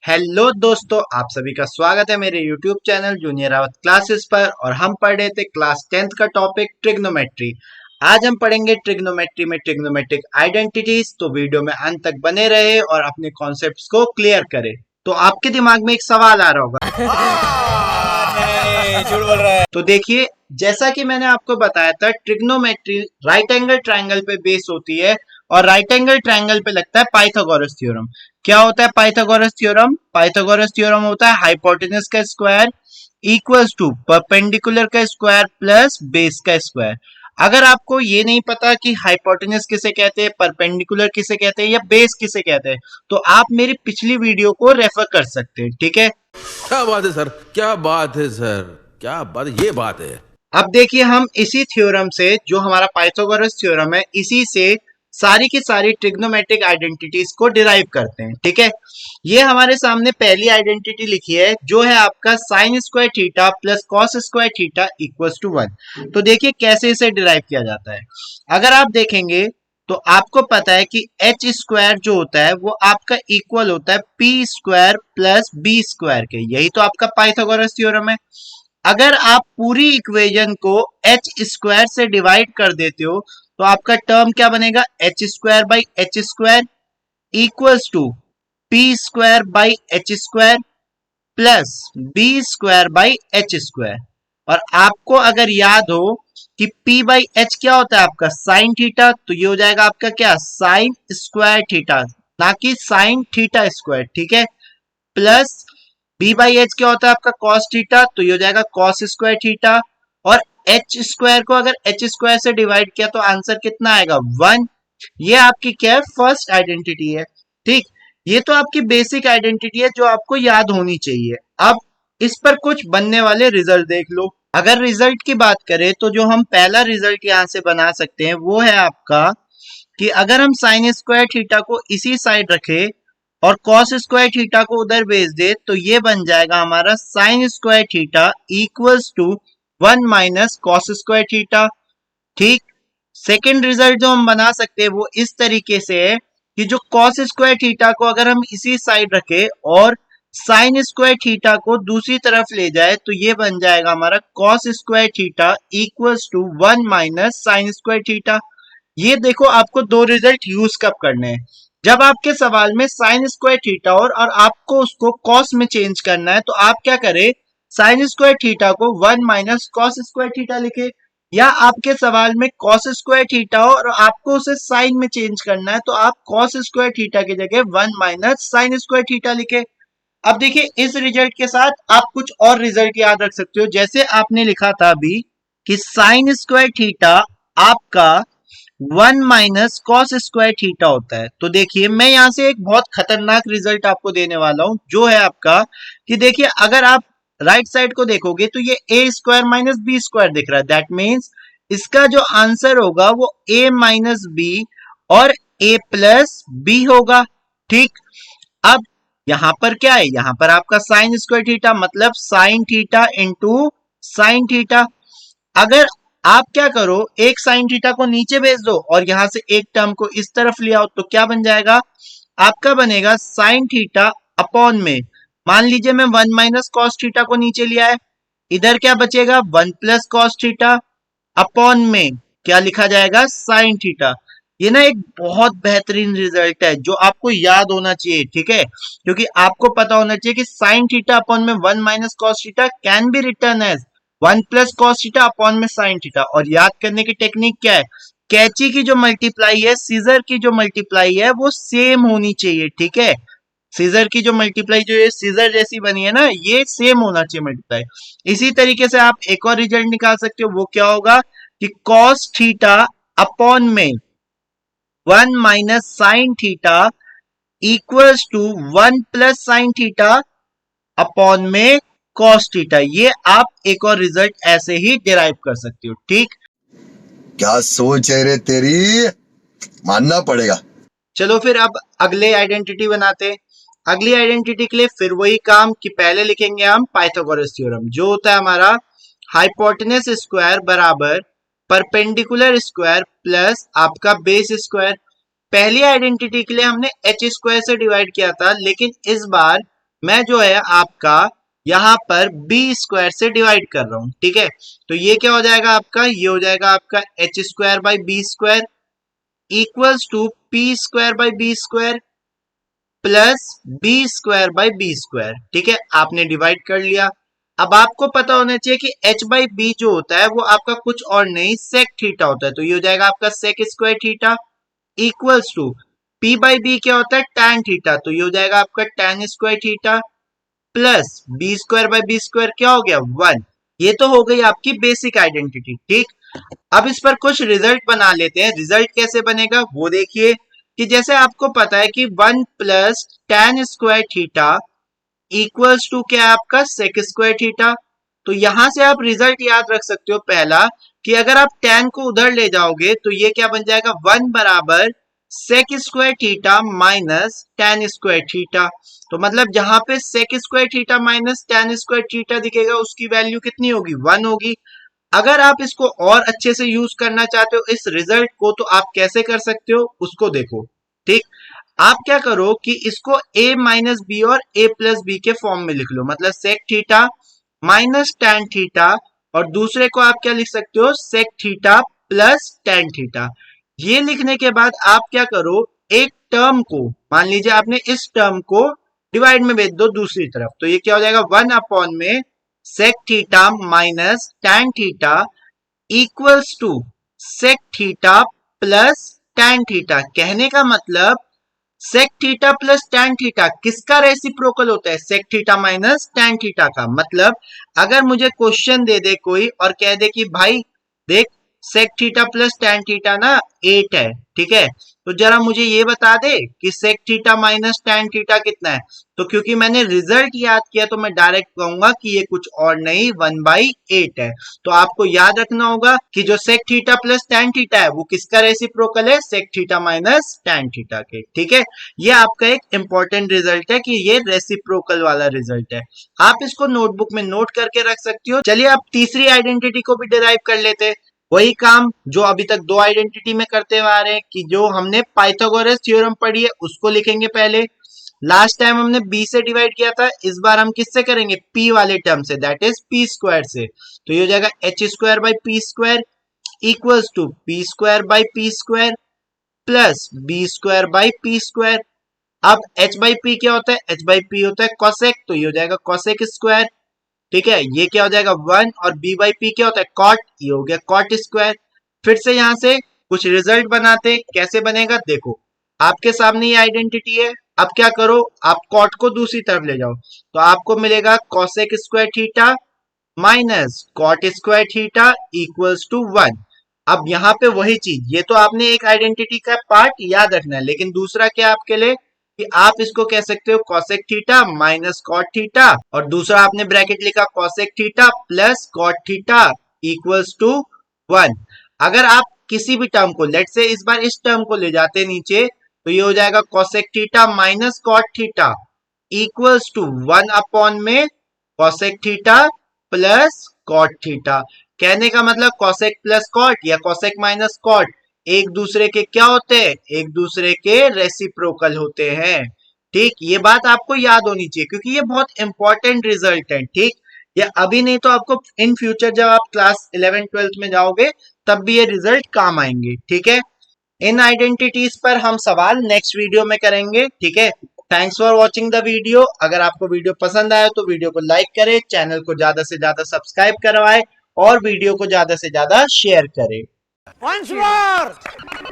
Hello दोस्तों, आप सभी का स्वागत है मेरे YouTube channel junior Rawat classes पर। और हम पढ़ रहे थे क्लास 10th का टॉपिक ट्रिग्नोमेट्री। आज हम पढ़ेंगे ट्रिग्नोमेट्री में ट्रिग्नोमेट्रिक आइडेंटिटीज। तो वीडियो में अंत तक बने रहे और अपने कॉन्सेप्ट्स को क्लियर करें। तो आपके दिमाग में एक सवाल आ रहा होगा नहीं, झूठ बोल रहा है। तो देखिए, जैसा कि मैंने आपको बताया था, ट्रिग्नोमेट्री राइट एंगल ट्रायंगल पे बेस होती है और राइट एंगल ट्रायंगल पे लगता है पाइथागोरस थ्योरम। क्या होता है पाइथागोरस थ्योरम? पाइथागोरस थ्योरम होता है हाइपोटेनस का स्क्वायर इक्वल्स टू परपेंडिकुलर का स्क्वायर प्लस बेस का स्क्वायर। अगर आपको ये नहीं पता कि हाइपोटेनस किसे कहते हैं, परपेंडिकुलर किसे कहते हैं या बेस किसे कहते हैं, तो आप मेरी पिछली वीडियो को रेफर कर सकते हैं। ठीक है, क्या बात है सर, क्या बात है सर, क्या बात, ये बात है। अब देखिए, हम इसी थ्योरम से, जो हमारा पाइथागोरस थ्योरम है, इसी से सारी की सारी ट्रिग्नोमेट्रिक आइडेंटिटीज को डिराइव करते हैं। ठीक है, ये हमारे सामने पहली आइडेंटिटी लिखी है, जो है आपका sine square theta plus cos square theta equals to 1। तो देखिए कैसे इसे डिराइव किया जाता है। अगर आप देखेंगे तो आपको पता है कि एच स्क्वायर जो होता है वो आपका इक्वल होता है p square plus b square के। यही तो आपका पाइथागोरस थ्योरम है। अगर आप पूरी इक्वेशन को एच स्क्वायर से डिवाइड कर देते हो तो आपका टर्म क्या बनेगा? H square by h square equals to p square by h square plus b square by h square. और आपको अगर याद हो कि p बाई एच क्या होता है आपका साइन थीटा, तो ये हो जाएगा आपका क्या? साइन स्क्वायर थीटा, ना कि साइन थीटा स्क्वायर। ठीक है, प्लस बी बाई एच क्या होता है आपका कॉस थीटा, तो ये हो जाएगा कॉस स्क्वायर थीटा। और एच स्क्वायर को अगर एच स्क्वायर से डिवाइड किया तो आंसर कितना आएगा? 1। ये आपकी क्या है? फर्स्ट आइडेंटिटी है। ठीक, ये तो आपकी बेसिक आइडेंटिटी है जो आपको याद होनी चाहिए। अब इस पर कुछ बनने वाले रिजल्ट देख लो। अगर रिजल्ट की बात करें तो जो हम पहला रिजल्ट यहां से बना सकते हैं वो है आपका कि अगर हम साइन स्क्वायर थीटा को इसी साइड रखें और कॉस स्क्वायर थीटा को उधर भेज दे तो ये बन जाएगा हमारा sine square theta equals to 1 minus cos square theta. ठीक, सेकेंड रिजल्ट जो हम बना सकते हैं वो इस तरीके से है कि जो कॉस स्क्वायर थीटा को अगर हम इसी साइड रखें और साइन स्क्वायर थीटा को दूसरी तरफ ले जाए तो ये बन जाएगा हमारा cos square theta equals to 1 minus sine square theta. ये देखो, आपको दो रिजल्ट यूज कब करने हैं? जब आपके सवाल में साइन स्क्वायर थीटा और आपको उसको कॉस में चेंज करना है तो आप क्या करें? साइन स्क्वायर थीटा को 1 माइनस कॉस स्क्वायर थीटा लिखे। या आपके सवाल में कॉस स्क्वायर थीटा हो और आपको उसे साइन में चेंज करना है तो आप कॉस स्क्वायर थीटा की जगह 1 माइनस साइन स्क्वायर थीटा लिखे। अब देखिए, इस रिजल्ट के साथ आप कुछ और रिजल्ट याद रख सकते हो। जैसे आपने लिखा था अभी कि साइन स्क्वायर थीटा आपका 1 माइनस कॉस स्क्वायर थीटा होता है। तो देखिए, मैं यहां से एक बहुत खतरनाक रिजल्ट आपको देने वाला हूं, जो है आपका कि देखिए, अगर आप राइट साइड को देखोगे तो ये ए स्क्वायर माइनस बी स्क्वायर दिख रहा है। दैट मीन्स इसका जो आंसर होगा वो ए माइनस बी और ए प्लस बी होगा। ठीक, अब यहां पर क्या है? यहां पर आपका साइन स्क्वायर थीटा मतलब sine theta into sine theta. अगर आप क्या करो, एक साइन थीटा को नीचे भेज दो और यहां से एक टर्म को इस तरफ ले आओ तो क्या बन जाएगा? आपका बनेगा साइन थीटा अपॉन में, मान लीजिए मैं 1 माइनस कॉस थीटा को नीचे लिया है, इधर क्या बचेगा? 1 प्लस कॉस थीटा अपॉन में क्या लिखा जाएगा? Sine theta. ये ना एक बहुत बेहतरीन रिजल्ट है जो आपको याद होना चाहिए। ठीक है, क्योंकि आपको पता होना चाहिए कि साइन थीटा अपॉन में 1 minus cos theta can be return as 1 plus cos theta upon में साइन थीटा। और याद करने की टेक्निक क्या है? कैची की जो मल्टीप्लाई है, सीजर की जो मल्टीप्लाई है, वो सेम होनी चाहिए। ठीक है, सीजर की जो मल्टीप्लाई जो है सीजर जैसी बनी है ना, ये सेम होना चाहिए मल्टीप्लाई। इसी तरीके से आप एक और रिजल्ट निकाल सकते हो। वो क्या होगा कि कॉस थीटा अपॉन में 1 minus sine theta equals to 1 plus sine theta upon में कॉस थीटा। ये आप एक और रिजल्ट ऐसे ही डिराइव कर सकते हो। ठीक, क्या सोच है रे तेरी, मानना पड़ेगा। चलो फिर अब अगले आइडेंटिटी बनाते हैं। अगली आइडेंटिटी के लिए फिर वही काम कि पहले लिखेंगे हम पाइथागोरस थ्योरम, जो होता है हमारा हाइपोटेनस स्क्वायर बराबर परपेंडिकुलर स्क्वायर प्लस आपका बेस स्क्वायर। पहली आइडेंटिटी के लिए हमने एच स्क्वायर से डिवाइड किया था, लेकिन इस बार मैं जो है आपका यहाँ पर बी स्क्वायर से डिवाइड कर रहा हूं, ठीक है। तो ये क्या हो जाएगा आपका, ये हो जाएगा आपका h square by b square equals to p square by b square plus b square by b square, ठीक है। आपने डिवाइड कर लिया। अब आपको पता होना चाहिए कि h बाई बी जो होता है वो आपका कुछ और नहीं सेक थीटा होता है। तो ये हो जाएगा आपका sec square theta equals to p by b क्या होता है tan थीटा, तो ये हो जाएगा आपका tan square theta plus b square by b square क्या हो गया 1। ये तो हो गई आपकी बेसिक आइडेंटिटी, ठीक। अब इस पर कुछ रिजल्ट बना लेते हैं। रिजल्ट कैसे बनेगा वो देखिए कि जैसे आपको पता है कि 1 plus tan square theta equals to क्या है आपका सेक स्क्वायर थीटा। तो यहां से आप रिजल्ट याद रख सकते हो पहला कि अगर आप tan को उधर ले जाओगे तो ये क्या बन जाएगा 1 बराबर sec square theta minus tan square theta. तो मतलब जहां पे sec square theta minus tan square theta दिखेगा उसकी वैल्यू कितनी होगी 1 होगी। अगर आप इसको और अच्छे से यूज करना चाहते हो इस रिजल्ट को तो आप कैसे कर सकते हो उसको देखो, ठीक। आप क्या करो कि इसको a माइनस बी और a प्लस बी के फॉर्म में लिख लो, मतलब sec theta minus tan theta और दूसरे को आप क्या लिख सकते हो sec theta plus tan theta. ये लिखने के बाद आप क्या करो एक टर्म को मान लीजिए आपने इस टर्म को डिवाइड में भेज दो दूसरी तरफ, तो ये क्या हो जाएगा 1 अपॉन में sec theta minus tan theta equals to sec theta plus tan theta. कहने का मतलब sec theta plus tan theta किसका रेसिप्रोकल होता है sec theta minus tan theta का। मतलब अगर मुझे क्वेश्चन दे दे कोई और कह दे कि भाई देख sec theta plus tan theta ना 8 है, ठीक है, तो जरा मुझे ये बता दे कि sec theta minus tan theta कितना है। तो क्योंकि मैंने रिजल्ट याद किया तो मैं डायरेक्ट कहूंगा कि ये कुछ और नहीं 1/8 है। तो आपको याद रखना होगा कि जो sec theta plus tan theta है वो किसका रेसिप्रोकल है sec theta minus tan theta के, ठीक है। ये आपका एक इंपॉर्टेंट रिजल्ट है कि ये रेसिप्रोकल वाला रिजल्ट है। आप इसको नोटबुक में नोट करके रख सकती हो। चलिए अब तीसरी आइडेंटिटी को भी डिराइव कर लेते हैं। वही काम जो अभी तक दो आइडेंटिटी में करते हुए आ रहे हैं कि जो हमने पाइथागोरस थ्योरम पढ़ी है उसको लिखेंगे पहले। लास्ट टाइम हमने b से डिवाइड किया था, इस बार हम किससे करेंगे p वाले टर्म से, दैट इज p स्क्वायर से। तो ये हो जाएगा h square by p square equals to p square by p square plus b square by p square. अब h बाई p क्या होता है h बाई p होता है कोसेक, तो ये हो जाएगा कोसेक स्क्वायर, ठीक है। ये क्या हो जाएगा 1 और b बाई p क्या होता है कॉट, ये हो गया कॉट स्क्वायर। फिर से यहां से कुछ रिजल्ट बनाते, कैसे बनेगा देखो। आपके सामने ये आइडेंटिटी है, अब क्या करो आप कॉट को दूसरी तरफ ले जाओ तो आपको मिलेगा cosec square theta minus cot square theta equals to 1। अब यहाँ पे वही चीज, ये तो आपने एक आइडेंटिटी का पार्ट याद रखना है, लेकिन दूसरा क्या आपके लिए कि आप इसको कह सकते हो cosec theta minus cot theta और दूसरा आपने ब्रैकेट लिखा cosec theta plus cot theta equals to 1। अगर आप किसी भी टर्म को लेट से इस बार इस टर्म को ले जाते नीचे तो ये हो जाएगा cosec theta minus cot theta equals to 1 upon में cosec theta plus cot theta. कहने का मतलब कोसेक प्लस कॉट या कोसेक माइनस कॉट एक दूसरे के क्या होते हैं एक दूसरे के रेसिप्रोकल होते हैं, ठीक। ये बात आपको याद होनी चाहिए क्योंकि ये बहुत इंपॉर्टेंट रिजल्ट है, ठीक। ये अभी नहीं तो आपको इन फ्यूचर जब आप क्लास 11-12 में जाओगे तब भी ये रिजल्ट काम आएंगे, ठीक है। इन आइडेंटिटीज पर हम सवाल नेक्स्ट वीडियो में करेंगे, ठीक है। Thanks for watching the video. अगर आपको वीडियो पसंद आया तो वीडियो को लाइक करें, चैनल को ज्यादा से ज्यादा सब्सक्राइब करवाएं और वीडियो को ज्यादा से ज्यादा शेयर करें। Once more!